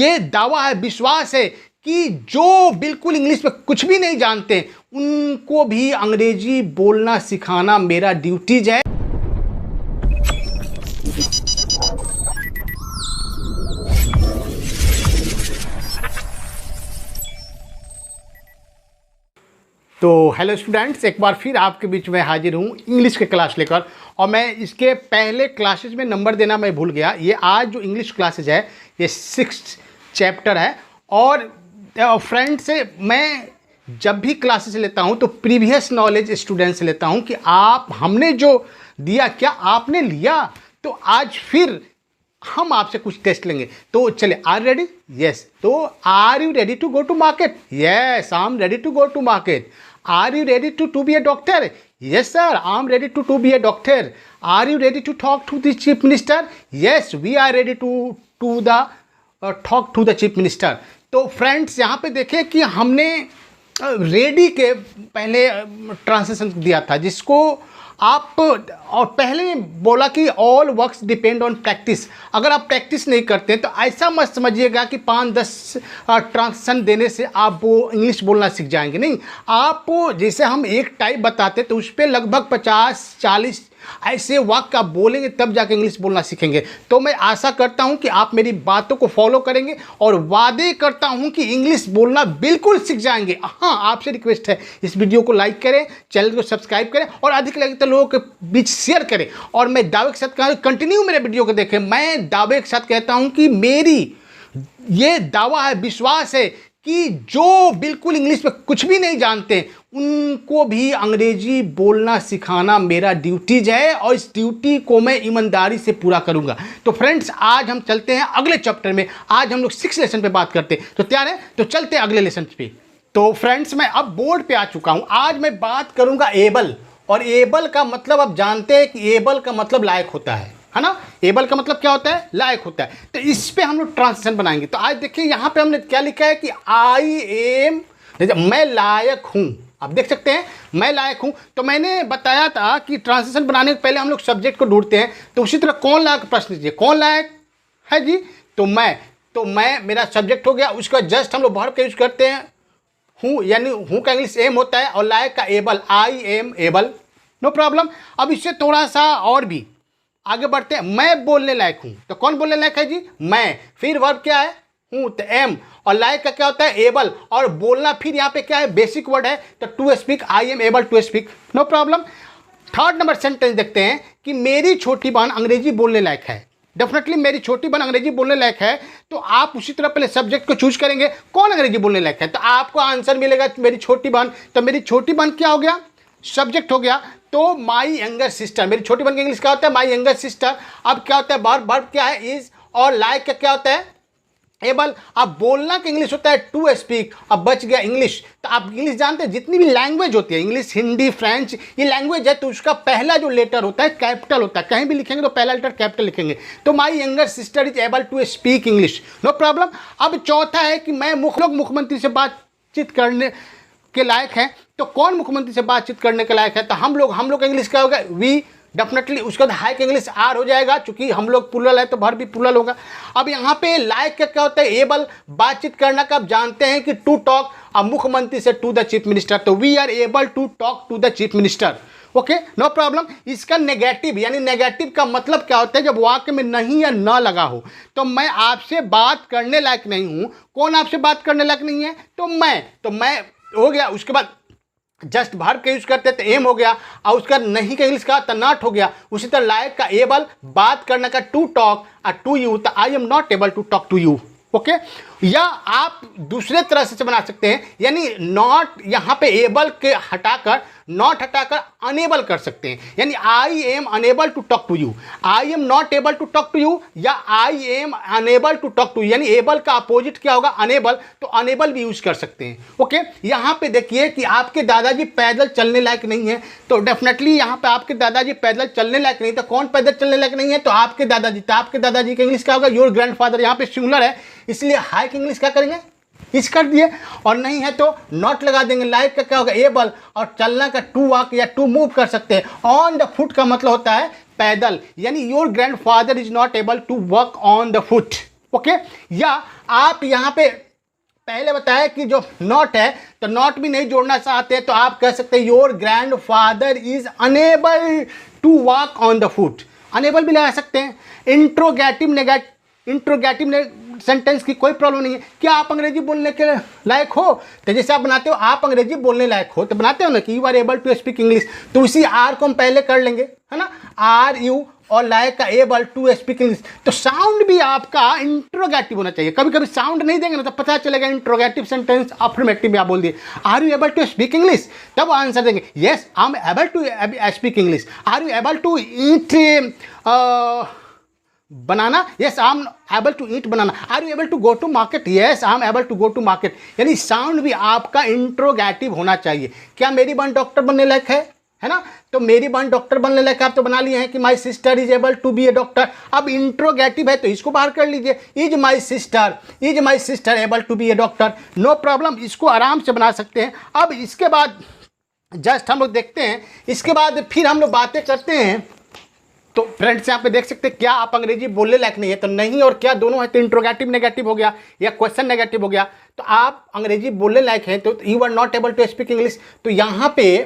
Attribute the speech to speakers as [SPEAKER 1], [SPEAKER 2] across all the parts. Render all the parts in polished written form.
[SPEAKER 1] ये दावा है, विश्वास है कि जो बिल्कुल इंग्लिश में कुछ भी नहीं जानते उनको भी अंग्रेजी बोलना सिखाना मेरा ड्यूटीज है। तो हेलो स्टूडेंट्स, एक बार फिर आपके बीच में हाजिर हूँ इंग्लिश के क्लास लेकर। और मैं इसके पहले क्लासेस में नंबर देना मैं भूल गया। ये आज जो इंग्लिश क्लासेज है ये 6th चैप्टर है। और फ्रेंड्स से मैं जब भी क्लासेस लेता हूँ तो प्रीवियस नॉलेज स्टूडेंट से लेता हूँ कि आप हमने जो दिया क्या आपने लिया। तो आज फिर हम आपसे कुछ टेस्ट लेंगे। तो चले, आर रेडी? यस। तो are you ready to go to market? Yes, I am ready to go to market. Are you ready to be a doctor? Yes sir, I am ready to be a doctor. Are you ready to talk to the chief minister? Yes, we are ready to talk to the chief minister. तो friends यहाँ पे देखिए कि हमने ready के पहले translation दिया था, जिसको आप और पहले में बोला कि all works depend on practice. अगर आप प्रैक्टिस नहीं करते हैं तो ऐसा मत समझिएगा कि 5-10 ट्रांसलेशन देने से आप वो इंग्लिश बोलना सीख जाएंगे। नहीं, आप जैसे हम एक टाइप बताते तो उस पर लगभग 50-40 ऐसे वाक्य आप बोलेंगे तब जाके इंग्लिश बोलना सीखेंगे। तो मैं आशा करता हूं कि आप मेरी बातों को फॉलो करेंगे और वादे करता हूं कि इंग्लिश बोलना बिल्कुल सीख जाएंगे। हाँ, आपसे रिक्वेस्ट है इस वीडियो को लाइक करें, चैनल को सब्सक्राइब करें और अधिक से अधिक लोगों के बीच शेयर करें। और मैं दावे के साथ कहूँ कंटिन्यू मेरे वीडियो को देखें। मैं दावे के साथ कहता हूँ कि मेरी ये दावा है, विश्वास है कि जो बिल्कुल इंग्लिश में कुछ भी नहीं जानते उनको भी अंग्रेजी बोलना सिखाना मेरा ड्यूटीज है और इस ड्यूटी को मैं ईमानदारी से पूरा करूंगा। तो फ्रेंड्स, आज हम चलते हैं अगले चैप्टर में। आज हम लोग 6 लेसन पे बात करते हैं। तो तैयार है? तो चलते हैं अगले लेसन पे। तो फ्रेंड्स, मैं अब बोर्ड पे आ चुका हूं। आज मैं बात करूंगा एबल। और एबल का मतलब आप जानते हैं कि एबल का मतलब लायक होता है ना। एबल का मतलब क्या होता है? लायक होता है। तो इस पे हम लोग ट्रांसलेशन बनाएंगे। तो आज देखिए यहाँ पे हमने क्या लिखा है कि आई एम, मैं लायक हूँ। आप देख सकते हैं मैं लायक हूँ। तो मैंने बताया था कि ट्रांसलेशन बनाने से पहले हम लोग सब्जेक्ट को ढूंढते हैं। तो उसी तरह कौन लायक प्रश्न लीजिए, कौन लायक है जी? तो मैं मेरा सब्जेक्ट हो गया। उसका जस्ट हम लोग वर्ब का यूज करते हैं हूँ, यानी हूँ का इंग्लिश एम होता है और लायक का able, I am able, no problem. अब इससे थोड़ा सा और भी आगे बढ़ते हैं। मैं बोलने लायक हूँ। तो कौन बोलने लायक है जी? मैं। फिर वर्ब क्या है? हूँ, तो एम। और लायक का क्या होता है? एबल। और बोलना फिर यहाँ पे क्या है? बेसिक वर्ड है, तो to speak, I am able to speak, no problem. 3rd number sentence देखते हैं कि मेरी छोटी बहन अंग्रेजी बोलने लायक है। डेफिनेटली मेरी छोटी बहन अंग्रेजी बोलने लायक है। तो आप उसी तरह पहले सब्जेक्ट को चूज करेंगे, कौन अंग्रेजी बोलने लायक है। तो आपको आंसर मिलेगा मेरी छोटी बहन। तो मेरी छोटी बहन क्या हो गया? सब्जेक्ट हो गया। तो माई यंगर सिस्टर, मेरी छोटी बहन का इंग्लिश क्या होता है? माई यंगर सिस्टर। अब क्या होता है? वर्ब क्या है? इज। और लायक का क्या होता है? एबल। अब बोलना का इंग्लिश होता है टू स्पीक। अब बच गया इंग्लिश। तो आप इंग्लिश जानते हैं, जितनी भी लैंग्वेज होती है, इंग्लिश, हिंदी, फ्रेंच, ये लैंग्वेज है, तो उसका पहला जो लेटर होता है कैपिटल होता है। कहीं भी लिखेंगे तो पहला लेटर कैपिटल लिखेंगे। तो my younger sister is able to speak English, no problem. अब चौथा है कि मैं मुख्यमंत्री से बातचीत करने के लायक है। तो कौन मुख्यमंत्री से बातचीत करने के लायक है? तो हम लोग इंग्लिश क्या होगा? वी। डेफिनेटली उसका हाई का इंग्लिश आर हो जाएगा, क्योंकि हम लोग प्लूरल है तो भर भी प्लूरल होगा। अब यहाँ पे लायक का क्या होता है? एबल, बातचीत करना का आप जानते हैं कि टू टॉक, अब मुख्यमंत्री से टू द चीफ मिनिस्टर, तो we are able to talk to the chief minister, okay, no problem. इसका नेगेटिव, यानी नेगेटिव का मतलब क्या होता है? जब वाक्य में नहीं या ना लगा हो। तो मैं आपसे बात करने लायक नहीं हूँ। कौन आपसे बात करने लायक नहीं है? तो मैं हो गया। उसके बाद जस्ट वर्ब का यूज करते तो एम हो गया, और उसका नहीं का इंग्लिश का तो नॉट हो गया। उसी तरह लायक का एबल, बात करने का टू टॉक, और टू यू, तो I am not able to talk to you, okay. या आप दूसरे तरह से बना सकते हैं, यानी नॉट यहाँ पे एबल के हटाकर, नॉट हटाकर अनेबल कर सकते हैं। यानी I am unable to talk to you, I am not able to talk to you, या I am unable to talk to you, यानी एबल का अपोजिट क्या होगा? अनेबल। तो अनेबल भी यूज कर सकते हैं, ओके। यहाँ पे देखिए कि आपके दादाजी पैदल चलने लायक नहीं है। तो डेफिनेटली यहाँ पे आपके दादाजी पैदल चलने लायक नहीं, तो कौन पैदल चलने लायक नहीं है? तो आपके दादाजी। तो आपके दादाजी का इंग्लिश क्या होगा? Your grandfather. यहाँ पे सिंगुलर है, इसलिए हाई का इंग्लिश क्या करेंगे? इस कर दिए। और नहीं है तो नॉट लगा देंगे। लाइक का क्या होगा? एबल। और चलना का टू वॉक या टू मूव कर सकते हैं। ऑन द फुट का मतलब होता है पैदल, यानी your grandfather is not able to walk on the foot, okay. या आप यहाँ पे पहले बताया कि जो नॉट है तो नॉट भी नहीं जोड़ना चाहते तो आप कह सकते हैं your grand father is unable to walk on the foot, unable भी लगा सकते हैं। इंट्रोगेटिव सेंटेंस की कोई प्रॉब्लम नहीं है। क्या आप अंग्रेजी बोलने के लायक हो, तो जैसे आप बनाते हो आप अंग्रेजी बोलने लायक हो तो बनाते हो ना कि you are able to speak English, तो उसी आर को हम पहले कर लेंगे, है ना, आर यू और लायक का एबल टू स्पीक इंग्लिश। तो साउंड भी आपका इंट्रोगेटिव होना चाहिए। कभी कभी साउंड नहीं देंगे ना तो पता चलेगा इंट्रोगेटिव सेंटेंस अफर्मेटिव में आप बोल दिए are you able to speak English, तब आंसर देंगे yes I am able to speak English. Are you able to eat banana, yes I am able to eat banana. Are you able to go to market, yes I am able to go to market. यानी sound भी आपका interrogative होना चाहिए। क्या मेरी बहन doctor बनने लायक है ना, तो मेरी बहन डॉक्टर बनने लायक आप तो बना लिए हैं कि my sister is able to be a doctor. अब इंट्रोगेटिव है तो इसको बाहर कर लीजिए, is my sister able to be a doctor, no problem, इसको आराम से बना सकते हैं। अब इसके बाद जस्ट हम लोग देखते हैं, इसके बाद फिर हम लोग बातें करते हैं। तो फ्रेंड्स यहाँ पे देख सकते हैं क्या आप अंग्रेजी बोलने लायक नहीं है, तो नहीं और क्या दोनों है, तो इंट्रोगेटिव नेगेटिव हो गया या क्वेश्चन नेगेटिव हो गया। तो आप अंग्रेजी बोलने लायक हैं तो you are not able to speak English, तो यहाँ पे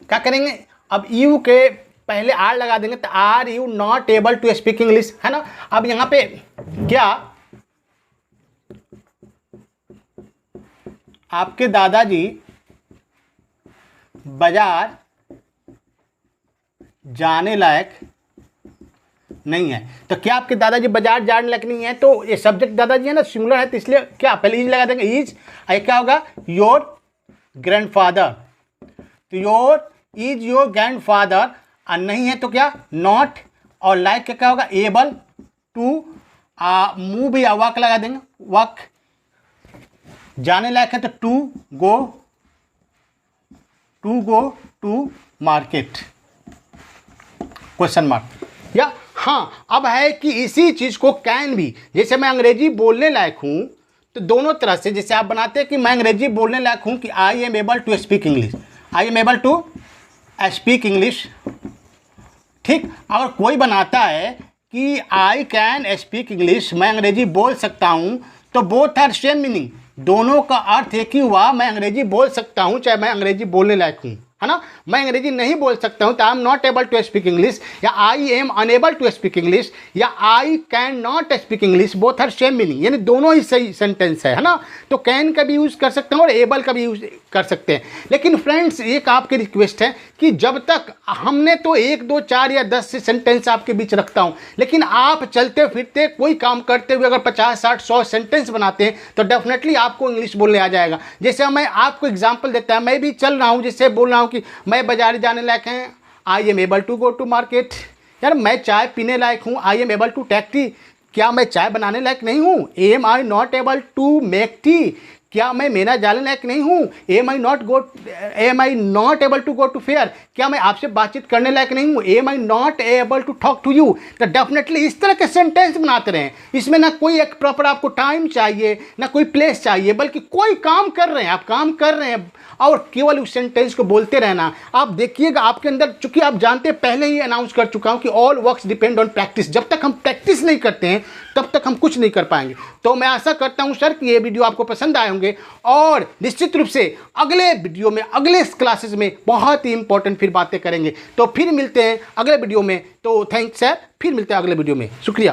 [SPEAKER 1] क्या करेंगे, अब यू के पहले आर लगा देंगे तो are you not able to speak English, है ना। अब यहाँ पे क्या आपके दादाजी बाजार जाने लायक नहीं है, तो क्या आपके दादाजी बाजार जाने लायक नहीं है, तो ये सब्जेक्ट दादाजी है ना, सिंगुलर है, तो इसलिए क्या पहले इज लगा देंगे, इज, क्या होगा योर ग्रैंडफादर, तो योर इज योर ग्रैंडफादर, और नहीं है तो क्या नॉट, और लाइक क्या होगा एबल टू मूव या वॉक लगा देंगे, वॉक, जाने लायक है तो to go to market, question mark. या हाँ, अब है कि इसी चीज़ को कैन भी, जैसे मैं अंग्रेजी बोलने लायक हूँ तो दोनों तरह से, जैसे आप बनाते हैं कि मैं अंग्रेजी बोलने लायक हूँ कि I am able to speak English, I am able to speak English, ठीक। अगर कोई बनाता है कि आई कैन स्पीक इंग्लिश, मैं अंग्रेजी बोल सकता हूँ, तो बोथ आर सेम मीनिंग, दोनों का अर्थ एक ही हुआ, मैं अंग्रेजी बोल सकता हूँ चाहे मैं अंग्रेजी बोलने लायक हूँ, है ना। मैं अंग्रेजी नहीं बोल सकता हूँ तो I am not able to speak English, या I am unable to speak English, या I can not speak English, both are same meaning, यानी दोनों ही सही सेंटेंस है ना। तो कैन का भी यूज़ कर सकते हैं और एबल का भी यूज़ कर सकते हैं। लेकिन फ्रेंड्स एक आपकी रिक्वेस्ट है कि जब तक हमने तो 1 2 4 या 10 से सेंटेंस आपके बीच रखता हूँ, लेकिन आप चलते फिरते कोई काम करते हुए अगर 50 60 100 सेंटेंस बनाते हैं तो डेफिनेटली आपको इंग्लिश बोलने आ जाएगा। जैसे मैं आपको एग्जाम्पल देता है, मैं भी चल रहा हूँ, जैसे बोल रहा हूँ कि मैं बाजार जाने लायक हैं, I am able to go to market. यार मैं चाय पीने लायक हूँ, I am able to take tea, क्या मैं चाय बनाने लायक नहीं हूँ, am I not able to make tea, क्या मैं मेरा जाने लायक नहीं हूँ, am I not able to go to fair, क्या मैं आपसे बातचीत करने लायक नहीं हूँ, am I not able to talk to you. तो डेफिनेटली इस तरह के सेंटेंस बनाते रहें, इसमें ना कोई एक प्रॉपर आपको टाइम चाहिए ना कोई प्लेस चाहिए, बल्कि कोई काम कर रहे हैं, आप काम कर रहे हैं और केवल उस सेंटेंस को बोलते रहना। आप देखिएगा आपके अंदर, चूंकि आप जानते हैं, पहले ही अनाउंस कर चुका हूँ कि all works depend on practice, जब तक हम प्रैक्टिस नहीं करते हैं तब तक हम कुछ नहीं कर पाएंगे। तो मैं आशा करता हूँ सर कि ये वीडियो आपको पसंद आए होंगे, और निश्चित रूप से अगले वीडियो में, अगले क्लासेस में बहुत ही इंपॉर्टेंट फिर बातें करेंगे। तो फिर मिलते हैं अगले वीडियो में। तो थैंक्स सर, फिर मिलते हैं अगले वीडियो में, शुक्रिया।